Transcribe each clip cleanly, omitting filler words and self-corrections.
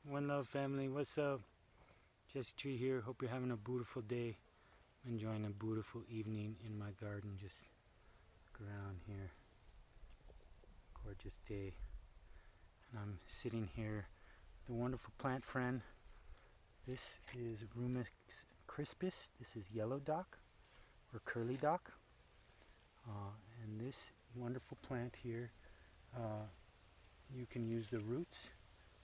One Love family, what's up? Jesse Tree here. Hope you're having a beautiful day. Enjoying a beautiful evening in my garden. Just look around here. Gorgeous day. And I'm sitting here with a wonderful plant friend. This is Rumus crispus. This is yellow dock or curly dock. And this wonderful plant here, you can use the roots,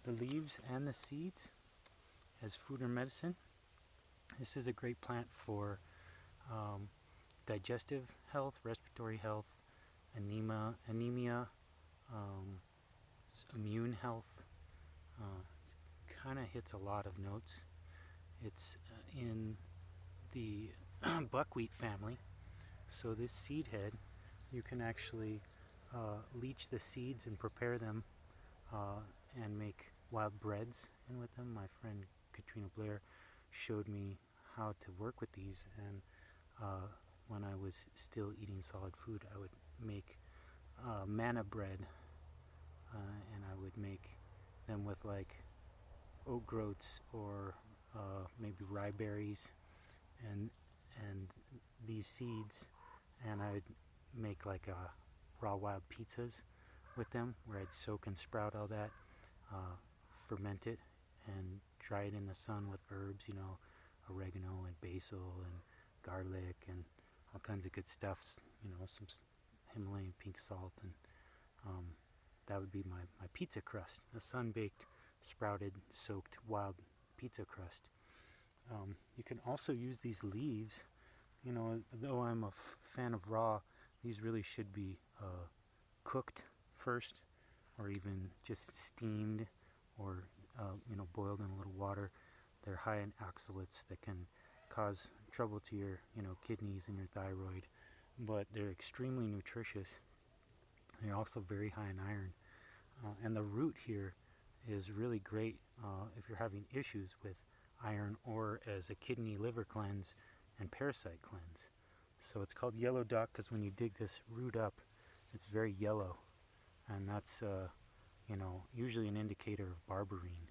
the leaves, and the seeds as food or medicine. This is a great plant for digestive health, respiratory health, anemia, immune health. It kind of hits a lot of notes. It's in the buckwheat family. So this seed head, you can actually leach the seeds and prepare them and make wild breads in with them. My friend Katrina Blair showed me how to work with these, and when I was still eating solid food, I would make manna bread, and I would make them with like oat groats or maybe rye berries and these seeds, and I'd make like raw wild pizzas with them, where I'd soak and sprout all that, ferment it, and dry it in the sun with herbs, oregano and basil and garlic and all kinds of good stuffs, some Himalayan pink salt, and that would be my pizza crust, a sun-baked, sprouted, soaked wild pizza crust. You can also use these leaves. Though I'm a fan of raw, these really should be cooked first, or even just steamed, or boiled in a little water. They're high in oxalates that can cause trouble to your kidneys and your thyroid, but they're extremely nutritious. They're also very high in iron, and the root here is really great if you're having issues with iron, or as a kidney liver cleanse and parasite cleanse. So it's called yellow dock because when you dig this root up, it's very yellow, and that's usually an indicator of berberine,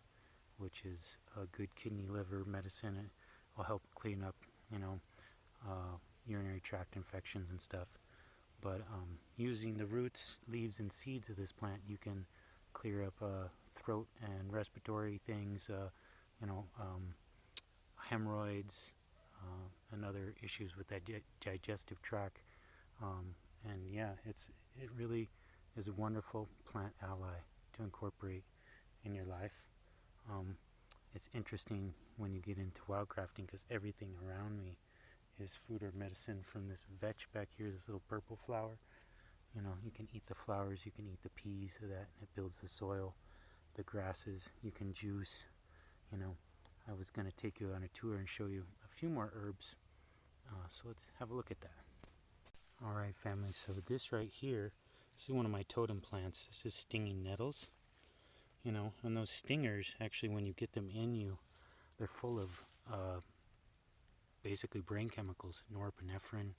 which is a good kidney liver medicine. It will help clean up urinary tract infections and stuff. But using the roots, leaves, and seeds of this plant, you can clear up throat and respiratory things, hemorrhoids, and other issues with that digestive tract. And yeah, it really is a wonderful plant ally to incorporate in your life. It's interesting when you get into wildcrafting, because everything around me is food or medicine. From this vetch back here, this little purple flower. You can eat the flowers, you can eat the peas of that, and it builds the soil. The grasses you can juice. I was going to take you on a tour and show you a few more herbs, so let's have a look at that. Alright family, so this right here, this is one of my totem plants. This is stinging nettles. And those stingers, actually, when you get them in you, they're full of basically brain chemicals, norepinephrine,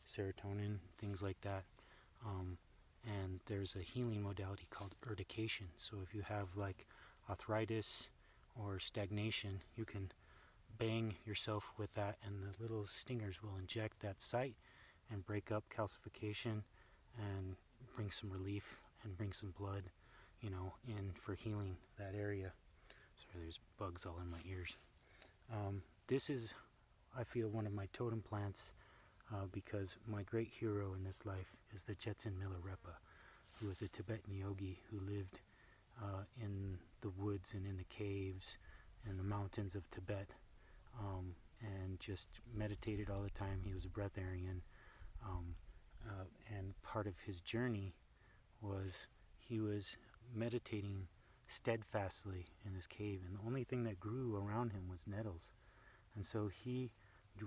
serotonin, things like that. And there's a healing modality called urtication. So if you have like arthritis or stagnation, you can bang yourself with that, and the little stingers will inject that site and break up calcification and bring some relief and bring some blood, in for healing that area. Sorry, there's bugs all in my ears. This is, I feel, one of my totem plants, because my great hero in this life is the Jetson Milarepa, who was a Tibetan yogi who lived in the woods and in the caves and the mountains of Tibet, and just meditated all the time. He was a breatharian, and part of his journey was he was meditating steadfastly in his cave, and the only thing that grew around him was nettles. And so he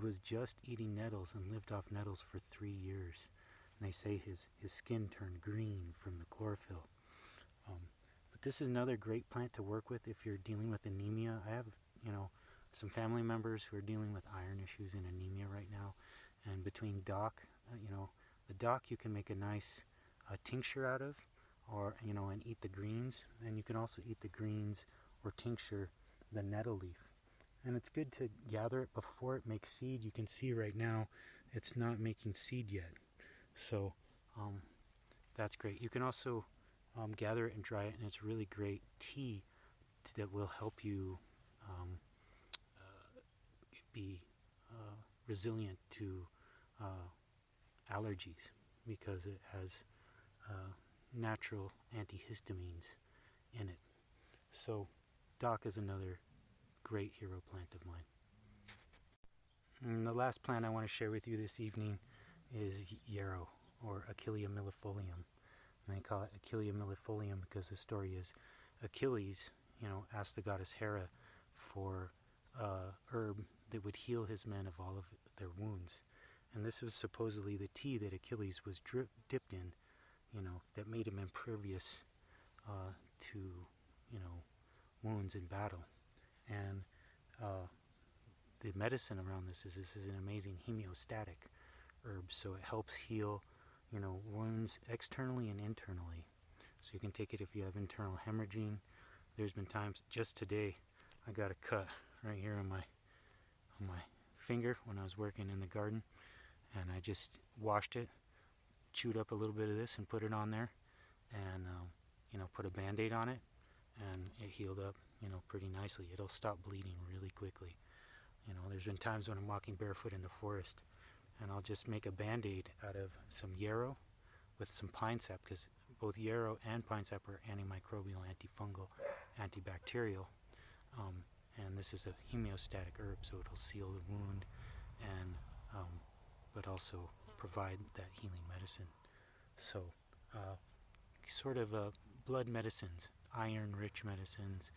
was just eating nettles and lived off nettles for 3 years. And they say his skin turned green from the chlorophyll. But this is another great plant to work with if you're dealing with anemia. I have, some family members who are dealing with iron issues and anemia right now. And between dock, the dock you can make a nice tincture out of, or and eat the greens. And you can also eat the greens or tincture the nettle leaf. And it's good to gather it before it makes seed. You can see right now it's not making seed yet. So that's great. You can also gather it and dry it, and it's really great tea that will help you be resilient to allergies, because it has natural antihistamines in it. So dock is another great hero plant of mine. And the last plant I want to share with you this evening is yarrow, or Achillea millefolium. And they call it Achillea millefolium because the story is Achilles, asked the goddess Hera for herb that would heal his men of all of their wounds. And this was supposedly the tea that Achilles was dipped in, that made him impervious to, wounds in battle. And the medicine around this is an amazing homeostatic herb, so it helps heal, wounds externally and internally. So you can take it if you have internal hemorrhaging. There's been times, just today, I got a cut right here on my finger when I was working in the garden, and I just washed it, chewed up a little bit of this and put it on there, and put a band-aid on it, and it healed up, pretty nicely. It'll stop bleeding really quickly. There's been times when I'm walking barefoot in the forest, and I'll just make a band-aid out of some yarrow with some pine sap, because both yarrow and pine sap are antimicrobial, antifungal, antibacterial, and this is a homeostatic herb, so it'll seal the wound, and but also provide that healing medicine. So sort of blood medicines, iron-rich medicines,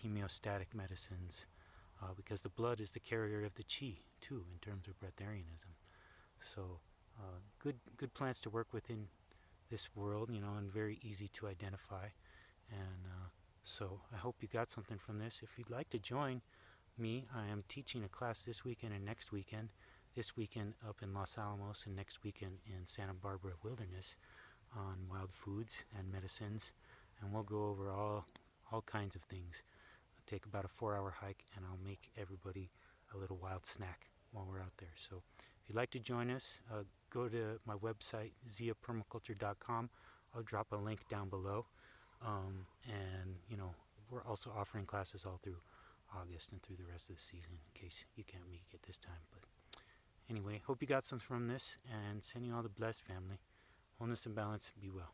homeostatic medicines, because the blood is the carrier of the chi too, in terms of breatharianism. So good plants to work with in this world, and very easy to identify. And so I hope you got something from this. If you'd like to join me, I am teaching a class this weekend and next weekend. This weekend up in Los Alamos, and next weekend in Santa Barbara Wilderness, on wild foods and medicines. And we'll go over all kinds of things. It'll take about a 4-hour hike, and I'll make everybody a little wild snack while we're out there. So if you'd like to join us, go to my website, ziapermaculture.com. I'll drop a link down below. And we're also offering classes all through August and through the rest of the season, in case you can't make it this time. But anyway, hope you got some from this, and sending you all the blessed, family. Wholeness and balance. Be well.